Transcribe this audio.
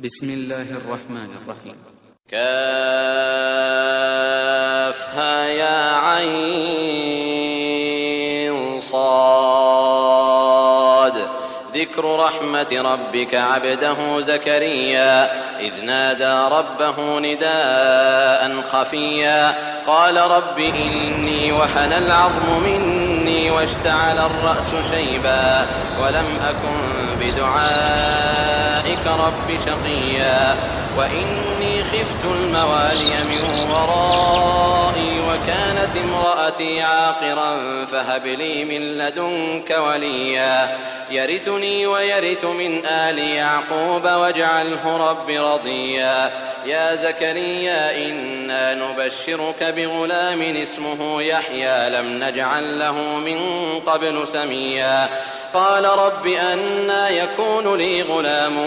بسم الله الرحمن الرحيم. كافها يا عين صاد. ذكر رحمة ربك عبده زكريا إذ نادى ربه نداء خفيا قال رب إني وهن العظم مني واشتعل الرأس شيبا ولم أكن بدعائك رب شقيا وإني خفت الموالي من ورائي وكانت امرأتي عاقرا فهب لي من لدنك وليا يرثني ويرث من آل يعقوب واجعله رب رضيا يا زكريا إنا نبشرك بغلام اسمه يحيى لم نجعل له من قبل سميا قال رب أنى يكون لي غلام